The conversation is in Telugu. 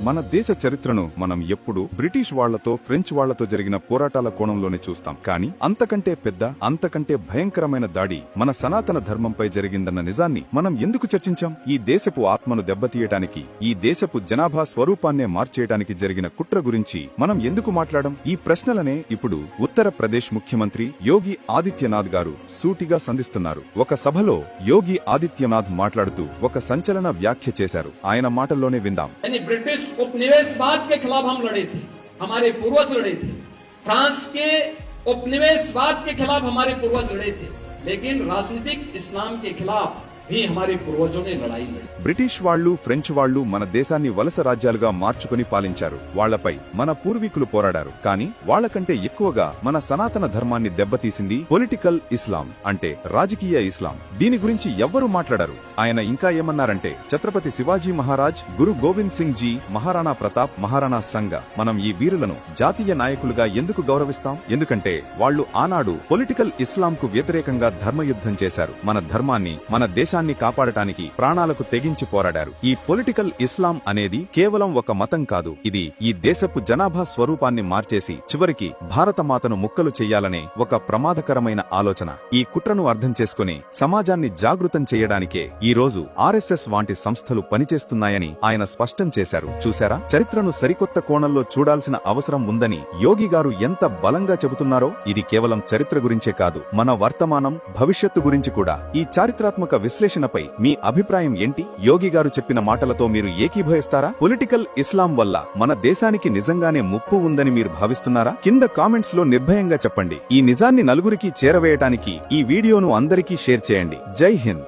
మన దేశ చరిత్రను మనం ఎప్పుడూ బ్రిటిష్ వాళ్లతో ఫ్రెంచ్ వాళ్లతో జరిగిన పోరాటాల కోణంలోనే చూస్తాం. కానీ అంతకంటే పెద్ద, అంతకంటే భయంకరమైన దాడి మన సనాతన ధర్మంపై జరిగిందన్న నిజాన్ని మనం ఎందుకు చర్చించాం? ఈ దేశపు ఆత్మను దెబ్బతీయటానికి, ఈ దేశపు జనాభా స్వరూపాన్నే మార్చేయటానికి జరిగిన కుట్ర గురించి మనం ఎందుకు మాట్లాడం? ఈ ప్రశ్నలనే ఇప్పుడు ఉత్తరప్రదేశ్ ముఖ్యమంత్రి యోగి ఆదిత్యనాథ్ గారు సూటిగా సంధిస్తున్నారు. ఒక సభలో యోగి ఆదిత్యనాథ్ మాట్లాడుతూ ఒక సంచలన వ్యాఖ్య చేశారు. ఆయన మాటల్లోనే విందాం. ब्रिटिश उपनिवेशवाद के खिलाफ हम लड़े थे, हमारे पूर्वज लड़े थे। फ्रांस के उपनिवेशवाद के खिलाफ हमारे पूर्वज लड़े थे, लेकिन राजनीतिक इस्लाम के खिलाफ भी हमारे पूर्वजों ने लड़ाई लड़ी। బ్రిటిష్ వాళ్లు, ఫ్రెంచ్ వాళ్లు మన దేశాన్ని వలస రాజ్యాలుగా మార్చుకుని పాలించారు. వాళ్లపై మన పూర్వీకులు పోరాడారు. కానీ వాళ్లకంటే ఎక్కువగా మన సనాతన ధర్మాన్ని దెబ్బతీసింది పొలిటికల్ ఇస్లాం, అంటే రాజకీయ ఇస్లాం. దీని గురించి ఎవ్వరూ మాట్లాడారు. ఆయన ఇంకా ఏమన్నారంటే, ఛత్రపతి శివాజీ మహారాజ్, గురు గోవింద్ సింగ్ జీ, మహారాణా ప్రతాప్, మహారాణా సంగ, మనం ఈ వీరులను జాతీయ నాయకులుగా ఎందుకు గౌరవిస్తాం? ఎందుకంటే వాళ్లు ఆనాడు పొలిటికల్ ఇస్లాంకు వ్యతిరేకంగా ధర్మయుద్ధం చేశారు. మన ధర్మాన్ని, మన దేశాన్ని కాపాడటానికి ప్రాణాలకు తెగించి పోరాడారు. ఈ పొలిటికల్ ఇస్లాం అనేది కేవలం ఒక మతం కాదు. ఇది ఈ దేశపు జనాభా స్వరూపాన్ని మార్చేసి చివరికి భారతమాతను ముక్కలు చెయ్యాలనే ఒక ప్రమాదకరమైన ఆలోచన. ఈ కుట్రను అర్థం చేసుకుని సమాజాన్ని జాగృతం చేయడానికే ఈ రోజు ఆర్ఎస్ఎస్ వంటి సంస్థలు పనిచేస్తున్నాయని ఆయన స్పష్టం చేశారు. చూశారా? చరిత్రను సరికొత్త కోణంలో చూడాల్సిన అవసరం ఉందని యోగి గారు ఎంత బలంగా చెబుతున్నారో. ఇది కేవలం చరిత్ర గురించే కాదు, మన వర్తమానం, భవిష్యత్తు గురించి కూడా. ఈ చారిత్రాత్మక విశ్లేషణపై మీ అభిప్రాయం ఏంటి? యోగి గారు చెప్పిన మాటలతో మీరు ఏకీభవిస్తారా? పొలిటికల్ ఇస్లాం వల్ల మన దేశానికి నిజంగానే ముప్పు ఉందని మీరు భావిస్తున్నారా? కింద కామెంట్స్ లో నిర్భయంగా చెప్పండి. ఈ నిజాన్ని నలుగురికి చేరవేయటానికి ఈ వీడియోను అందరికీ షేర్ చేయండి. జై హింద్.